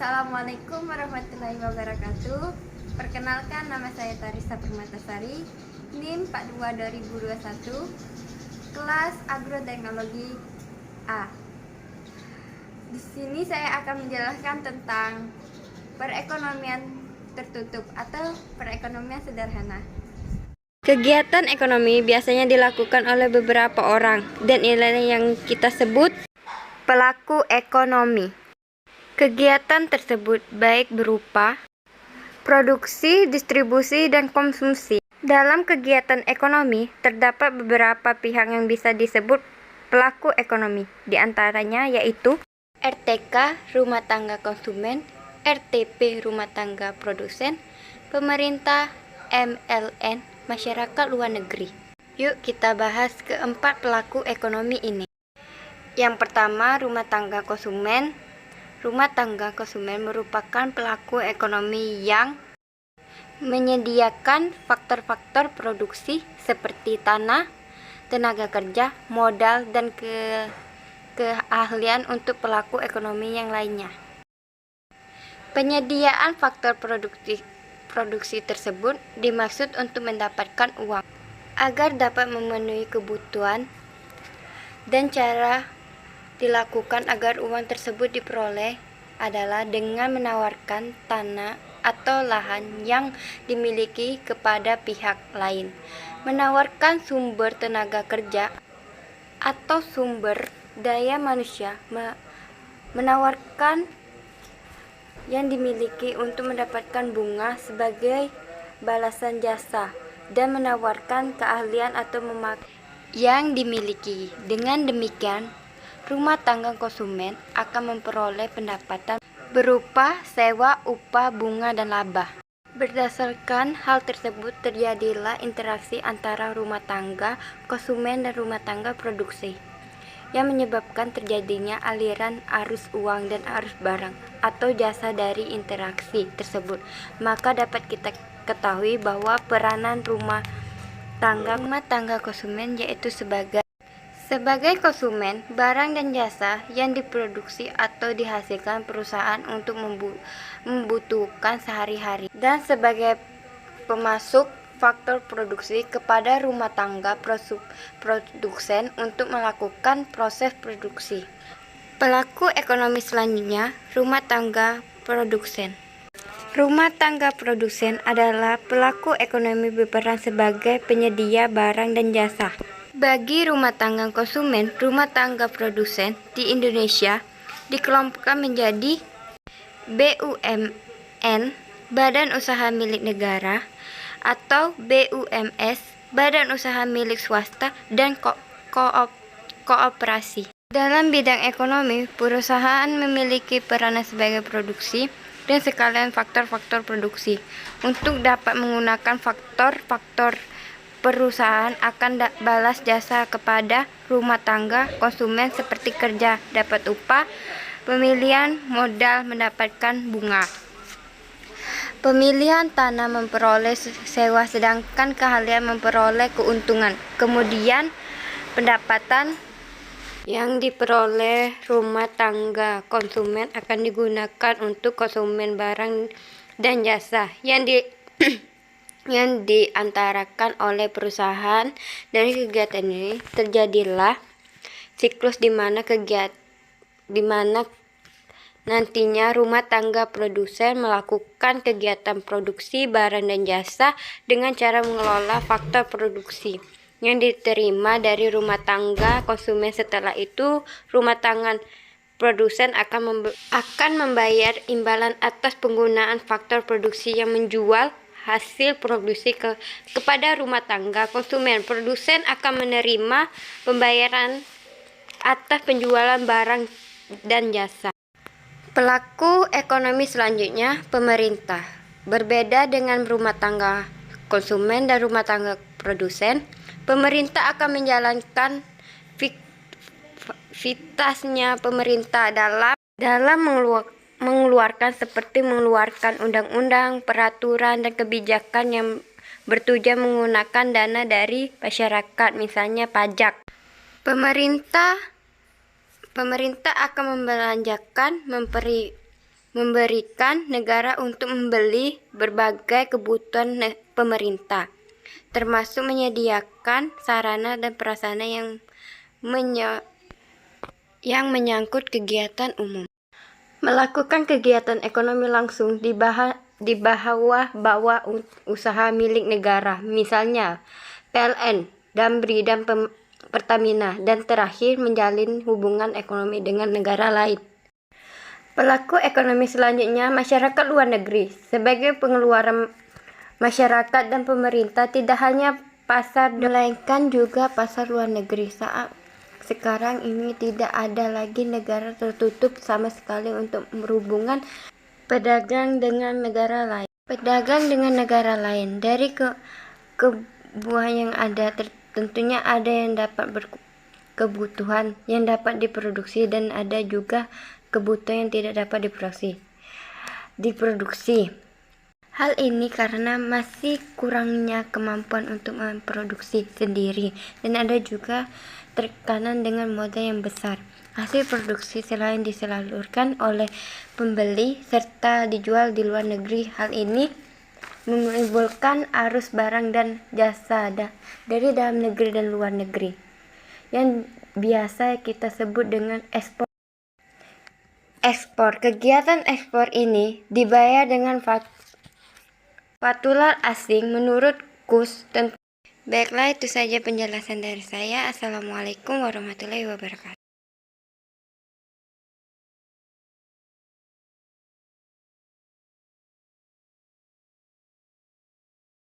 Assalamualaikum warahmatullahi wabarakatuh. Perkenalkan, nama saya Tarisa Permatasari, NIM 42 2021, kelas Agroteknologi A. Di sini saya akan menjelaskan tentang perekonomian tertutup atau perekonomian sederhana. Kegiatan ekonomi biasanya dilakukan oleh beberapa orang, dan inilah yang kita sebut pelaku ekonomi. Kegiatan tersebut baik berupa produksi, distribusi, dan konsumsi. Dalam kegiatan ekonomi, terdapat beberapa pihak yang bisa disebut pelaku ekonomi. Di antaranya yaitu RTK, rumah tangga konsumen, RTP, rumah tangga produsen, pemerintah, MLN, masyarakat luar negeri. Yuk kita bahas keempat pelaku ekonomi ini. Yang pertama, rumah tangga konsumen. Rumah tangga konsumen merupakan pelaku ekonomi yang menyediakan faktor-faktor produksi seperti tanah, tenaga kerja, modal, dan keahlian untuk pelaku ekonomi yang lainnya. Penyediaan faktor produksi tersebut dimaksud untuk mendapatkan uang agar dapat memenuhi kebutuhan, dan cara dilakukan agar uang tersebut diperoleh adalah dengan menawarkan tanah atau lahan yang dimiliki kepada pihak lain, menawarkan sumber tenaga kerja atau sumber daya manusia, menawarkan yang dimiliki untuk mendapatkan bunga sebagai balasan jasa, dan menawarkan keahlian atau yang dimiliki. Dengan demikian, rumah tangga konsumen akan memperoleh pendapatan berupa sewa, upah, bunga, dan laba. Berdasarkan hal tersebut, terjadilah interaksi antara rumah tangga konsumen dan rumah tangga produksi, yang menyebabkan terjadinya aliran arus uang dan arus barang atau jasa dari interaksi tersebut. Maka dapat kita ketahui bahwa peranan rumah tangga konsumen yaitu sebagai konsumen barang dan jasa yang diproduksi atau dihasilkan perusahaan untuk membutuhkan sehari-hari, dan sebagai pemasok faktor produksi kepada rumah tangga produsen untuk melakukan proses produksi. Pelaku ekonomi selanjutnya, rumah tangga produsen. Rumah tangga produsen adalah pelaku ekonomi berperan sebagai penyedia barang dan jasa. Bagi rumah tangga konsumen, rumah tangga produsen di Indonesia dikelompokkan menjadi BUMN, Badan Usaha Milik Negara, atau BUMS, Badan Usaha Milik Swasta, dan kooperasi. Dalam bidang ekonomi, perusahaan memiliki peranan sebagai produksi dan sekalian faktor-faktor produksi. Untuk dapat menggunakan faktor-faktor, perusahaan akan balas jasa kepada rumah tangga konsumen seperti kerja dapat upah, pemilihan modal mendapatkan bunga, pemilihan tanah memperoleh sewa, sedangkan keahlian memperoleh keuntungan. Kemudian pendapatan yang diperoleh rumah tangga konsumen akan digunakan untuk konsumen barang dan jasa yang diantarakan oleh perusahaan. Dari kegiatan ini terjadilah siklus di mana nantinya rumah tangga produsen melakukan kegiatan produksi barang dan jasa dengan cara mengelola faktor produksi yang diterima dari rumah tangga konsumen. Setelah itu, rumah tangga produsen akan membayar imbalan atas penggunaan faktor produksi yang menjual hasil produksi kepada rumah tangga konsumen. Produsen akan menerima pembayaran atas penjualan barang dan jasa. Pelaku ekonomi selanjutnya, pemerintah. Berbeda dengan rumah tangga konsumen dan rumah tangga produsen, pemerintah akan menjalankan aktivitasnya pemerintah dalam mengeluarkan seperti mengeluarkan undang-undang, peraturan, dan kebijakan yang bertujuan menggunakan dana dari masyarakat, misalnya pajak. Pemerintah akan membelanjakan, memberikan negara untuk membeli berbagai kebutuhan pemerintah, termasuk menyediakan sarana dan prasarana yang menyangkut kegiatan umum. Melakukan kegiatan ekonomi langsung di bawah usaha milik negara, misalnya PLN, Damri, dan Pertamina, dan terakhir menjalin hubungan ekonomi dengan negara lain. Pelaku ekonomi selanjutnya, masyarakat luar negeri. Sebagai pengeluaran masyarakat dan pemerintah tidak hanya pasar, melainkan juga pasar luar negeri. Saat sekarang ini tidak ada lagi negara tertutup sama sekali untuk berhubungan pedagang dengan negara lain. Dari kebutuhan yang ada, tentunya ada yang dapat kebutuhan yang dapat diproduksi dan ada juga kebutuhan yang tidak dapat diproduksi. Hal ini karena masih kurangnya kemampuan untuk memproduksi sendiri dan ada juga tekanan dengan modal yang besar. Hasil produksi selain disalurkan oleh pembeli serta dijual di luar negeri. Hal ini menimbulkan arus barang dan jasa dari dalam negeri dan luar negeri yang biasa kita sebut dengan ekspor. Kegiatan ekspor ini dibayar dengan valuta asing menurut kurs. Baiklah, itu saja penjelasan dari saya. Assalamualaikum warahmatullahi wabarakatuh.